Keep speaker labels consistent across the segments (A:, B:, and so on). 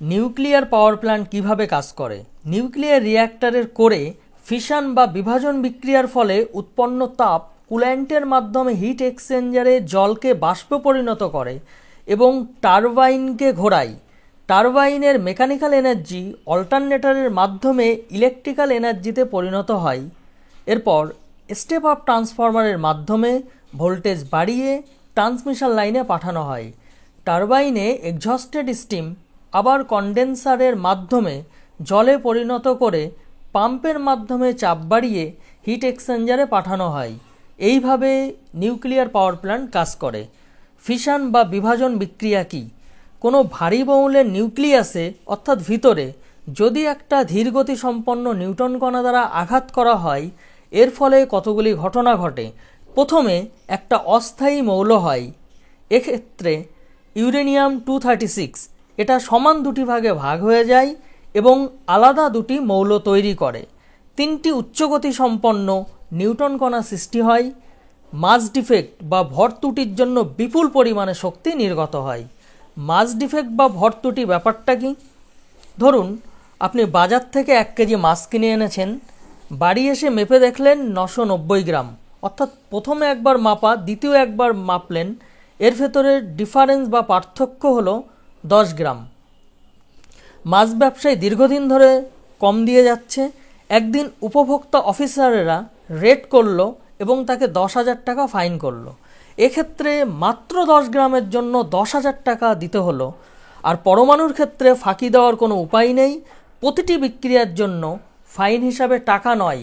A: Nuclear power plant কিভাবে কাজ করে। নিউক্লিয়ার রিঅ্যাক্টরের কোরে ফিশন বা বিভাজন বিক্রিয়ার ফলে উৎপন্ন তাপ কুল্যান্টের মাধ্যমে হিট এক্সচেঞ্জারে জলকে বাষ্পে পরিণত করে এবং টারবাইনকে ঘোরায়। টারবাইনের মেকানিক্যাল এনার্জি অল্টারনেটরের মাধ্যমে ইলেকট্রিক্যাল এনার্জিতে পরিণত হয়। এরপর স্টেপ আপ ট্রান্সফরমারের মাধ্যমে ভোল্টেজ বাড়িয়ে ট্রান্সমিশন লাইনে পাঠানো হয়। টারবাইনে এক্সহস্টেড স্টিম আবার কন্ডেন্সারের মাধ্যমে জলে পরিণত করে পাম্পের মাধ্যমে চাপ বাড়িয়ে হিট এক্সচেঞ্জারে পাঠানো হয়। এইভাবে নিউক্লিয়ার পাওয়ার প্ল্যান্ট কাজ করে। ফিশন বা বিভাজন বিক্রিয়া কী? কোনো ভারী বহুলের নিউক্লিয়াসে অর্থাৎ ভিতরে যদি একটা ধীরগতি সম্পন্ন নিউট্রন কণা দ্বারা আঘাত করা হয়, এর ফলে কতগুলি ঘটনা ঘটে। প্রথমে একটা অস্থায়ী মৌল হয়, এক্ষেত্রে ইউরেনিয়াম 236, এটা সমান দুটি ভাগে ভাগ হয়ে যায় এবং আলাদা দুটি মৌল তৈরি করে। তিনটি উচ্চগতি সম্পন্ন নিউট্রন কণা সৃষ্টি হয়। মাস ডিফেক্ট বা ভর ত্রুটির জন্য বিপুল পরিমাণে শক্তি নির্গত হয়। মাস ডিফেক্ট বা ভর ত্রুটি ব্যাপারটা কি? ধরুন আপনি বাজার থেকে 1 কেজি মাছ কিনে এনেছেন, বাড়ি এসে মেপে দেখলেন 990 গ্রাম, অর্থাৎ প্রথমে একবার মাপা দ্বিতীয় একবার মাপলেন, এর ভেতরে ডিফারেন্স বা পার্থক্য হলো 10 গ্রাম। মাছ ব্যবসায়ী দীর্ঘদিন ধরে কম দিয়ে যাচ্ছে। একদিন উপভোক্তা অফিসারেরা রেড করলো এবং তাকে 10,000 টাকা ফাইন করলো। এক্ষেত্রে মাত্র 10 গ্রামের জন্য 10,000 টাকা দিতে হলো। আর পরমাণুর ক্ষেত্রে ফাঁকি দেওয়ার কোনো উপায় নেই। প্রতিটি বিক্রিয়ার জন্য ফাইন হিসাবে টাকা নয়,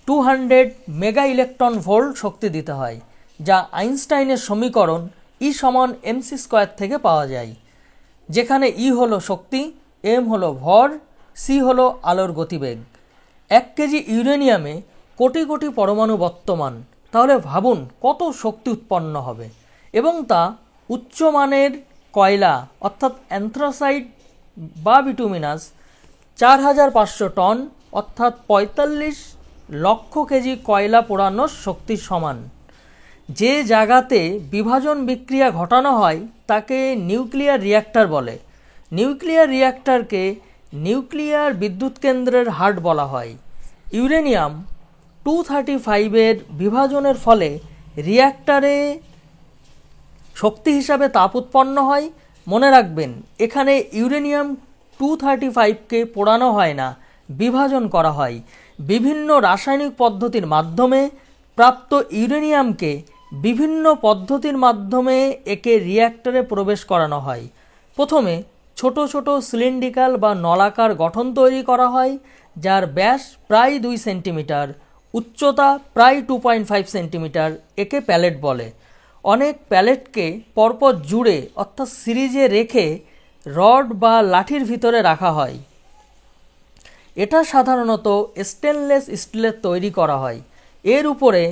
A: 200 মেগা ইলেকট্রন ভোল্ট শক্তি দিতে হয়, যা আইনস্টাইনের সমীকরণ E = mc² থেকে পাওয়া যায়, যেখানে E হলো শক্তি, m হলো ভর, c হলো আলোর গতিবেগ। 1 কেজি ইউরেনিয়ামে কোটি কোটি পরমাণু বর্তমান। তাহলে ভাবুন কত শক্তি উৎপন্ন হবে, এবং তা উচ্চমানের কয়লা অর্থাৎ অ্যান্থ্রাসাইট বা বিটুমিনাস 4,500 টন অর্থাৎ 45 লক্ষ কেজি কয়লা পোড়ানোর শক্তির সমান। যে জায়গাতে বিভাজন বিক্রিয়া ঘটানো হয় তাকে নিউক্লিয়ার রিঅ্যাক্টর বলে। নিউক্লিয়ার রিঅ্যাক্টরকে নিউক্লিয়ার বিদ্যুৎ কেন্দ্রের হার্ট বলা হয়। ইউরেনিয়াম 235 বিভাজনের ফলে রিঅ্যাক্টরে শক্তি হিসাবে তাপ উৎপন্ন হয়। মনে রাখবেন, এখানে ইউরেনিয়াম 235কে পোড়ানো হয় না, বিভাজন করা হয়। বিভিন্ন রাসায়নিক পদ্ধতির মাধ্যমে প্রাপ্ত ইউরেনিয়ামকে বিভিন্ন পদ্ধতির মাধ্যমে একে রিঅ্যাক্টরে প্রবেশ করানো হয়। প্রথমে ছোট ছোট সিলিন্ড্রিক্যাল বা নলাকার গঠন তৈরি করা হয়, যার ব্যাস প্রায় 2 সেন্টিমিটার, উচ্চতা প্রায় 2.5 সেন্টিমিটার। একে প্যালেট বলে। অনেক প্যালেটকে পরপর জুড়ে অর্থাৎ সিরিজে রেখে রড বা লাঠির ভিতরে রাখা হয়। এটা সাধারণত স্টেনলেস স্টিলের তৈরি করা হয়। এর উপরে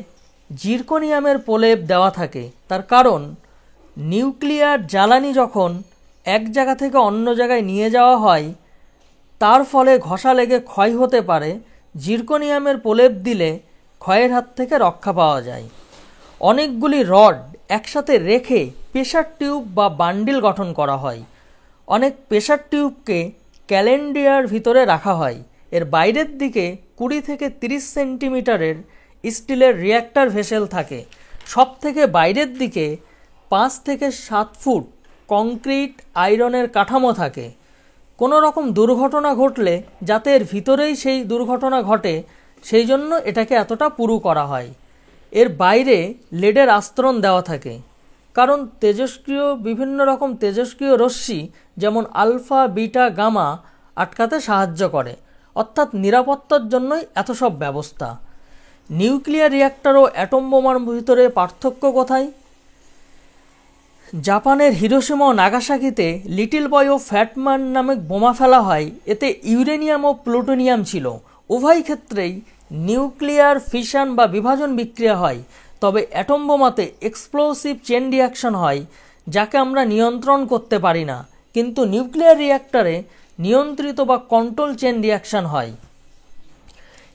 A: জিরকনিয়ামের প্রলেপ দেওয়া থাকে। তার কারণ নিউক্লিয়ার জ্বালানি যখন এক জায়গা থেকে অন্য জায়গায় নিয়ে যাওয়া হয়, তার ফলে ঘষা লেগে ক্ষয় হতে পারে। জিরকনিয়ামের প্রলেপ দিলে ক্ষয়ের হাত থেকে রক্ষা পাওয়া যায়। অনেকগুলি রড একসাথে রেখে প্রেসার টিউব বা বান্ডিল গঠন করা হয়। অনেক প্রেসার টিউবকে ক্যালেন্ডিয়ার ভিতরে রাখা হয়। এর বাইরের দিকে 20 থেকে 30 সেন্টিমিটারের স্টিলের রিঅ্যাক্টর ভেসেল থাকে। সব থেকে বাইরের দিকে 5 থেকে 7 ফুট কংক্রিট আয়রনের কাঠামো থাকে। কোনো রকম দুর্ঘটনা ঘটলে যাতে এর ভিতরেই সেই দুর্ঘটনা ঘটে, সেই জন্য এটাকে এতটা পুরু করা হয়। এর বাইরে লেডের আস্তরণ দেওয়া থাকে, কারণ তেজস্ক্রিয় বিভিন্ন রকম তেজস্ক্রিয় রশ্মি যেমন আলফা, বিটা, গামা আটকাতে সাহায্য করে। অর্থাৎ নিরাপত্তার জন্যই এত সব ব্যবস্থা। নিউক্লিয়ার রিঅ্যাক্টর ও অ্যাটম বোমার ভিতরে পার্থক্য কোথায়? জাপানের হিরোশিমা ও নাগাসাকিতে লিটল বয় ও ফ্যাটম্যান নামে বোমা ফেলা হয়। এতে ইউরেনিয়াম ও প্লুটোনিয়াম ছিল। উভয় ক্ষেত্রেই নিউক্লিয়ার ফিশন বা বিভাজন বিক্রিয়া হয়। তবে অ্যাটম বোমাতে এক্সপ্লোসিভ চেন রিঅ্যাকশন হয়, যাকে আমরা নিয়ন্ত্রণ করতে পারি না, কিন্তু নিউক্লিয়ার রিঅ্যাক্টরে নিয়ন্ত্রিত বা কন্ট্রোল চেন রিঅ্যাকশন হয়।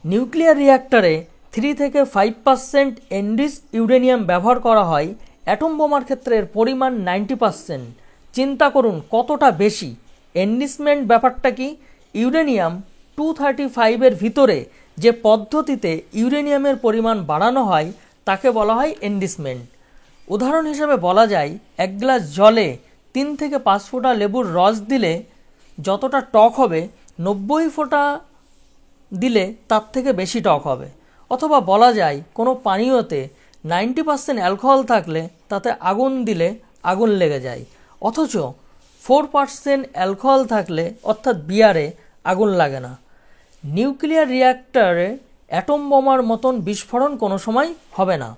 A: নিউক্লিয়ার রিঅ্যাক্টরে 3 থেকে 5% এনরিচড ইউরেনিয়াম ব্যবহার করা হয়। অ্যাটম বোমার ক্ষেত্রে এর পরিমাণ 90%। চিন্তা করুন কতটা বেশি। এনরিচমেন্ট ব্যাপারটা কি? ইউরেনিয়াম 235 ভিতরে যে পদ্ধতিতে ইউরেনিয়ামের পরিমাণ বাড়ানো হয় তাকে বলা হয় এনরিচমেন্ট। উদাহরণ হিসেবে বলা যায়, 1 গ্লাস জলে 3 থেকে 5 ফোঁটা লেবুর রস দিলে যতটা টক হবে 90 ফোঁটা দিলে তার থেকে বেশি টক হবে। অথবা বলা যায়, কোনো পানীয়তে 90% অ্যালকোহল থাকলে তাতে আগুন দিলে আগুন লেগে যায়, অথচ 4% অ্যালকোহল থাকলে অর্থাৎ বিয়ারে আগুন লাগে না। নিউক্লিয়ার রিঅ্যাক্টরে অ্যাটম বোমার মতন বিস্ফোরণ কোনো সময় হবে না।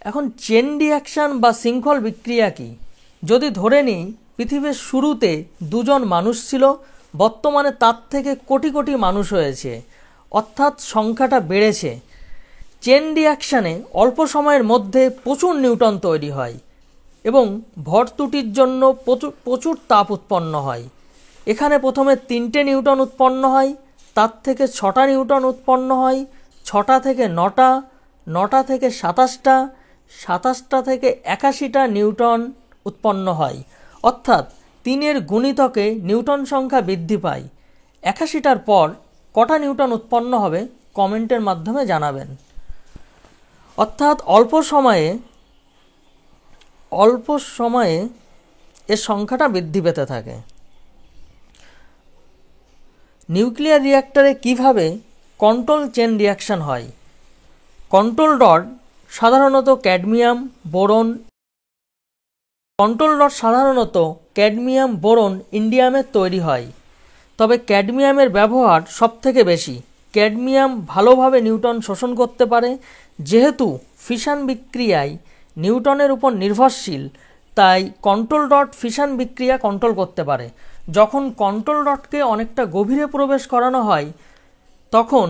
A: এখন চেন রিঅ্যাকশান বা শৃঙ্খল বিক্রিয়া কি? যদি ধরে নিই পৃথিবীর শুরুতে 2 জন মানুষ ছিল, বর্তমানে তার থেকে কোটি কোটি মানুষ হয়েছে, অর্থাৎ সংখ্যাটা বেড়েছে। চেন রিঅ্যাকশানে অল্প সময়ের মধ্যে প্রচুর নিউটন তৈরি হয় এবং ভর ত্রুটির জন্য প্রচুর তাপ উৎপন্ন হয়। এখানে প্রথমে 3টে নিউটন উৎপন্ন হয়, তার থেকে 6টা নিউটন উৎপন্ন হয়, 6টা থেকে 9টা, 9টা থেকে 27টা, 27টা থেকে 81টা নিউটন উৎপন্ন হয়, অর্থাৎ 3-এর গুণিতকে নিউটন সংখ্যা বৃদ্ধি পায়। 81টার পর কটা নিউটন উৎপন্ন হবে কমেন্টের মাধ্যমে জানাবেন। অর্থাৎ অল্প সময়ে এর সংখ্যাটা বৃদ্ধি পেতে থাকে। নিউক্লিয়ার রিঅ্যাক্টরে কিভাবে কন্ট্রোল চেন রিঅ্যাকশন হয়? কন্ট্রোল রড সাধারণত ক্যাডমিয়াম বোরন ইন্ডিয়ামের তৈরি হয়, তবে ক্যাডমিয়ামের ব্যবহার সবথেকে বেশি। ক্যাডমিয়াম ভালোভাবে নিউটন শোষণ করতে পারে। যেহেতু ফিশন বিক্রিয়ায় নিউটনের উপর নির্ভরশীল, তাই কন্ট্রোল রড ফিশন বিক্রিয়া কন্ট্রোল করতে পারে। যখন কন্ট্রোল রডকে অনেকটা গভীরে প্রবেশ করানো হয়, তখন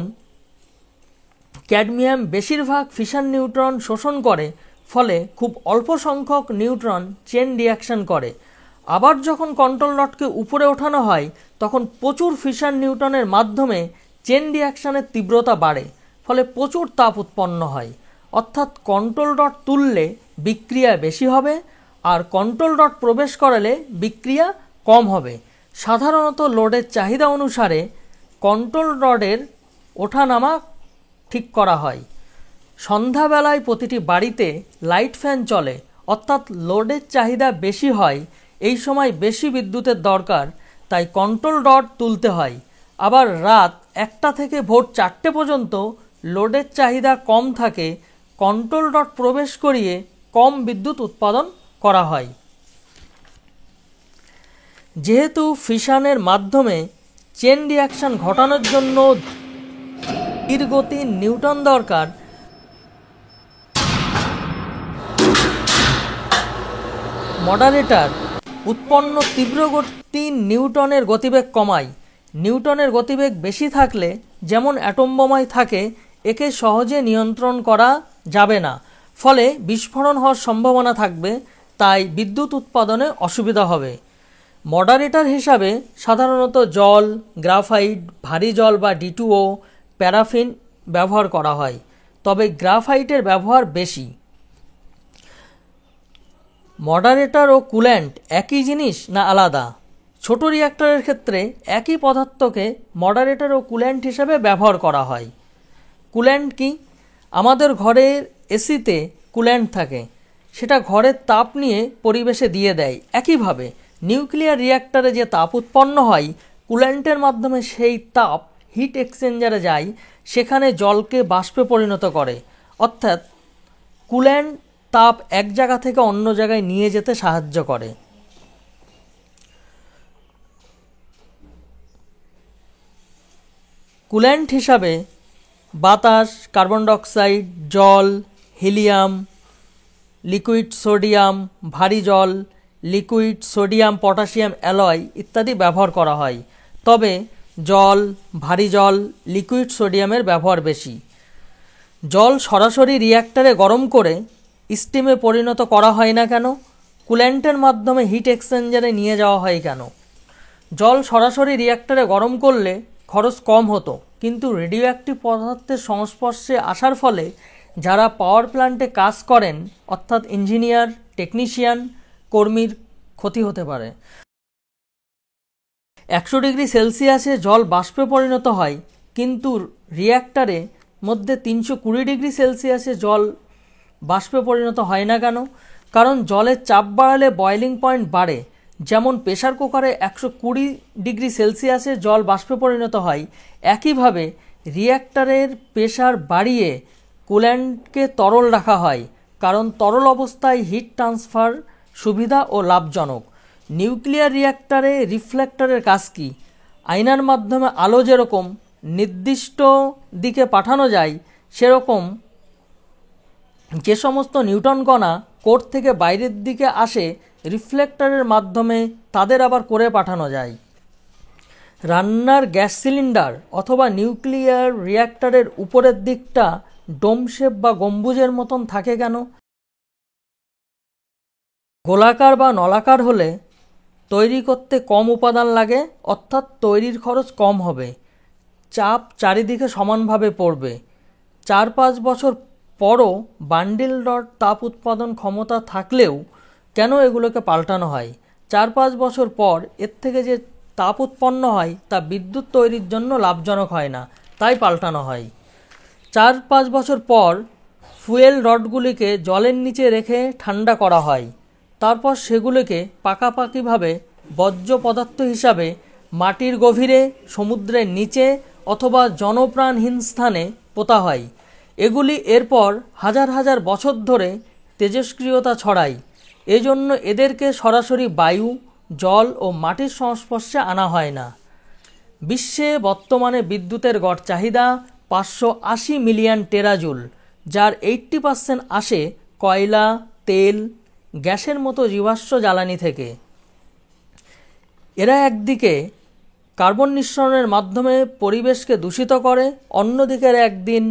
A: ক্যাডমিয়াম বেশিরভাগ ফিশন নিউট্রন শোষণ করে, ফলে খুব অল্প সংখ্যক নিউট্রন চেন রিঅ্যাকশন করে। আবার যখন কন্ট্রোল রডকে উপরে ওঠানো হয়, তখন প্রচুর ফিশন নিউটনের মাধ্যমে চেন রিঅ্যাকশনের তীব্রতা বাড়ে, ফলে প্রচুর তাপ উৎপন্ন হয়। অর্থাৎ কন্ট্রোল রড তুললে বিক্রিয়া বেশি হবে, আর কন্ট্রোল রড প্রবেশ করালে বিক্রিয়া কম হবে। সাধারণত লোডের চাহিদা অনুসারে কন্ট্রোল রডের ওঠানামা ঠিক করা হয়। সন্ধ্যাবেলায় প্রতিটি বাড়িতে লাইট ফ্যান চলে, অর্থাৎ লোডের চাহিদা বেশি হয়, এই সময় বেশি বিদ্যুতের দরকার, তাই কন্ট্রোল রড তুলতে হয়। আবার রাত 1টা থেকে ভোর 4টে পর্যন্ত লোডের চাহিদা কম থাকে, কন্ট্রোল রড প্রবেশ করিয়ে কম বিদ্যুৎ উৎপাদন করা হয়। যেহেতু ফিশনের মাধ্যমে চেন রিঅ্যাকশন ঘটানোর জন্য ধীর গতির নিউটন দরকার, মডারেটর উৎপন্ন তীব্র গতির নিউটনের গতিবেগ কমায়। নিউটনের গতিবেগ বেশি থাকলে, যেমন অ্যাটম বোমায় থাকে, একে সহজে নিয়ন্ত্রণ করা যাবে না, ফলে বিস্ফোরণ হওয়ার সম্ভাবনা থাকবে, তাই বিদ্যুৎ উৎপাদনে অসুবিধা হবে। মডারেটর হিসাবে সাধারণত জল, গ্রাফাইট, ভারী জল বা D2O, প্যারাফিন ব্যবহার করা হয়, তবে গ্রাফাইটের ব্যবহার বেশি। মডারেটর ও কুল্যান্ট একই জিনিস না আলাদা? ছোট রিঅ্যাক্টরের ক্ষেত্রে একই পদার্থকে মডারেটর ও কুল্যান্ট হিসেবে ব্যবহার করা হয়। কুল্যান্ট কি? আমাদের ঘরের এসিতে কুল্যান্ট থাকে, সেটা ঘরের তাপ নিয়ে পরিবেশে দিয়ে দেয়। একইভাবে নিউক্লিয়ার রিঅ্যাক্টরে যে তাপ উৎপন্ন হয়, কুল্যান্টের মাধ্যমে সেই তাপ হিট এক্সচেঞ্জারে যায়, সেখানে জলকে বাষ্পে পরিণত করে। অর্থাৎ কুল্যান্ট তাপ এক জায়গা থেকে অন্য জায়গায় নিয়ে যেতে সাহায্য করে। কুল্যান্ট হিসাবে বাতাস, কার্বন ডাইঅক্সাইড, জল, হিলিয়াম, লিকুইড সোডিয়াম, ভারী জল, লিকুইড সোডিয়াম পটাশিয়াম অ্যালয় ইত্যাদি ব্যবহার করা হয়, তবে জল, ভারী জল, লিকুইড সোডিয়ামের ব্যবহার বেশি। জল সরাসরি রিঅ্যাক্টরে গরম করে স্টিমে পরিণত করা হয় না কেন? কুল্যান্টের মাধ্যমে হিট এক্সচেঞ্জারে নিয়ে যাওয়া হয় কেন? জল সরাসরি রিঅ্যাক্টরে গরম করলে খরচ কম হতো, কিন্তু রেডিও অ্যাক্টিভ পদার্থের সংস্পর্শে আসার ফলে যারা পাওয়ার প্ল্যান্টে কাজ করেন, অর্থাৎ ইঞ্জিনিয়ার, টেকনিশিয়ান, কর্মীর ক্ষতি হতে পারে। 100°C জল বাষ্পে পরিণত হয়, কিন্তু রিঅ্যাক্টরে মধ্যে 320°C জল বাষ্পে পরিণত হয় না কেন? কারণ জলের চাপ বাড়ালে বয়লিং পয়েন্ট বাড়ে। যেমন প্রেসার কুকারে 120°C জল বাষ্পে পরিণত হয়, একইভাবে রিঅ্যাক্টরের প্রেসার বাড়িয়ে কুল্যান্টকে তরল রাখা হয়, কারণ তরল অবস্থায় হিট ট্রান্সফার সুবিধা ও লাভজনক। নিউক্লিয়ার রিঅ্যাক্টরে রিফ্লেক্টরের কাজ কী? আয়নার মাধ্যমে আলো যেরকম নির্দিষ্ট দিকে পাঠানো যায়, সেরকম যে সমস্ত নিউটন কণা কোর থেকে বাইরের দিকে আসে, রিফ্লেক্টরের মাধ্যমে তাদের আবার কোরে পাঠানো যায়। রান্নার গ্যাস সিলিন্ডার অথবা নিউক্লিয়ার রিঅ্যাক্টরের উপরের দিকটা ডোম শেপ বা গম্বুজের মতন থাকে কেন? গোলাকার বা নলাকার হলে তৈরি করতে কম উপাদান লাগে, অর্থাৎ তৈরির খরচ কম হবে, চাপ চারিদিকে সমানভাবে পড়বে। 4-5 বছর পরও বান্ডিল রড তাপ উৎপাদন ক্ষমতা থাকলেও কেন এগুলোকে পাল্টানো হয়? 4-5 বছর পর এর থেকে যে তাপ উৎপন্ন হয় তা বিদ্যুৎ তৈরির জন্য লাভজনক হয় না, তাই পাল্টানো হয়। 4-5 বছর পর ফুয়েল রডগুলিকে জলের নিচে রেখে ঠান্ডা করা হয়, তারপর সেগুলোকে পাকাপাকিভাবে বর্জ্য পদার্থ হিসাবে মাটির গভীরে, সমুদ্রের নিচে অথবা জনপ্রাণহীন স্থানে পোতা হয়। এগুলি এরপর হাজার হাজার বছর ধরে তেজস্ক্রিয়তা ছড়ায়। এজন্য এদেরকে সরাসরি বায়ু, জল ও মাটির সংস্পর্শে আনা হয় না। বিশ্বে বর্তমানে বিদ্যুতের গড় চাহিদা 580 মিলিয়ন টেরাজুল, যার 80% আসে কয়লা, তেল, গ্যাসের মতো জীবাশ্ম জ্বালানি থেকে। এরা একদিকে কার্বন নিঃসরণের মাধ্যমে পরিবেশকে দূষিত করে, অন্যদিকে একদিন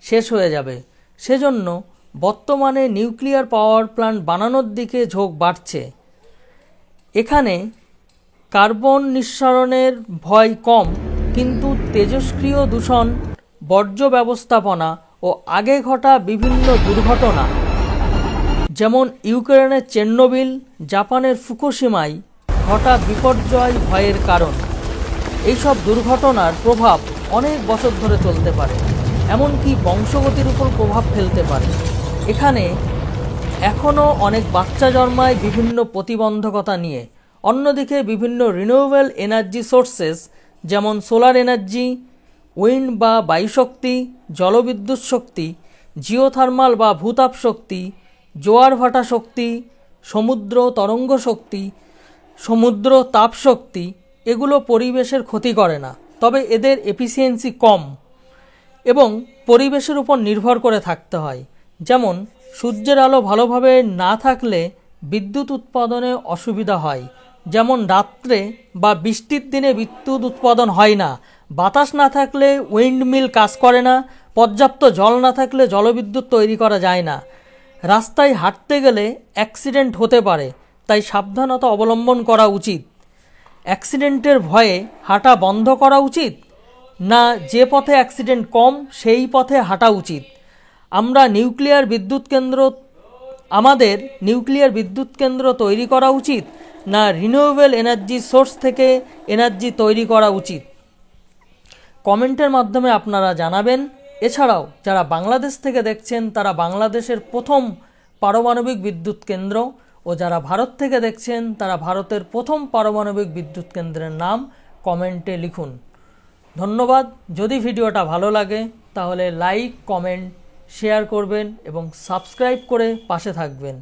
A: শেষ হয়ে যাবে। সেজন্য বর্তমানে নিউক্লিয়ার পাওয়ার প্ল্যান্ট বানানোর দিকে ঝোঁক বাড়ছে। এখানে কার্বন নিঃসরণের ভয় কম, কিন্তু তেজস্ক্রিয় দূষণ, বর্জ্য ব্যবস্থাপনা ও আগে ঘটা বিভিন্ন দুর্ঘটনা, যেমন ইউক্রেনের চেরনোবিল, জাপানের ফুকুশিমায় ঘটা বিপর্যয় ভয়ের কারণ। এইসব দুর্ঘটনার প্রভাব অনেক বছর ধরে চলতে পারে, এমনকি বংশগতির উপর প্রভাব ফেলতে পারে। এখানে এখনও অনেক বাচ্চা জন্মায় বিভিন্ন প্রতিবন্ধকতা নিয়ে। অন্যদিকে বিভিন্ন রিনিউয়েবল এনার্জি সোর্সেস, যেমন সোলার এনার্জি, উইন্ড বা বায়ুশক্তি, জলবিদ্যুৎ শক্তি, জিওথার্মাল বা ভূতাপ শক্তি, জোয়ার ভাটা শক্তি, সমুদ্র তরঙ্গ শক্তি, সমুদ্র তাপ শক্তি, এগুলো পরিবেশের ক্ষতি করে না, তবে এদের এফিসিয়েন্সি কম এবং পরিবেশের উপর নির্ভর করে থাকতে হয়। যেমন সূর্যের আলো ভালোভাবে না থাকলে বিদ্যুৎ উৎপাদনে অসুবিধা হয়, যেমন রাত্রে বা বৃষ্টির দিনে বিদ্যুৎ উৎপাদন হয় না, বাতাস না থাকলে উইন্ডমিল কাজ করে না, পর্যাপ্ত জল না থাকলে জলবিদ্যুৎ তৈরি করা যায় না। রাস্তায় হাঁটতে গেলে অ্যাক্সিডেন্ট হতে পারে, তাই সাবধানতা অবলম্বন করা উচিত। অ্যাক্সিডেন্টের ভয়ে হাঁটা বন্ধ করা উচিত, না যে পথে অ্যাক্সিডেন্ট কম সেই পথে হাঁটা উচিত? আমাদের নিউক্লিয়ার বিদ্যুৎ কেন্দ্র তৈরি করা উচিত, না রিনিউয়েবল এনার্জি সোর্স থেকে এনার্জি তৈরি করা উচিত? কমেন্টের মাধ্যমে আপনারা জানাবেন। এছাড়াও যারা বাংলাদেশ থেকে দেখছেন তারা বাংলাদেশের প্রথম পারমাণবিক বিদ্যুৎ কেন্দ্র, ও যারা ভারত থেকে দেখছেন তারা ভারতের প্রথম পারমাণবিক বিদ্যুৎ কেন্দ্রের নাম কমেন্টে লিখুন। ধন্যবাদ। যদি ভিডিওটা ভালো লাগে তাহলে লাইক, কমেন্ট, শেয়ার করবেন এবং সাবস্ক্রাইব করে পাশে থাকবেন।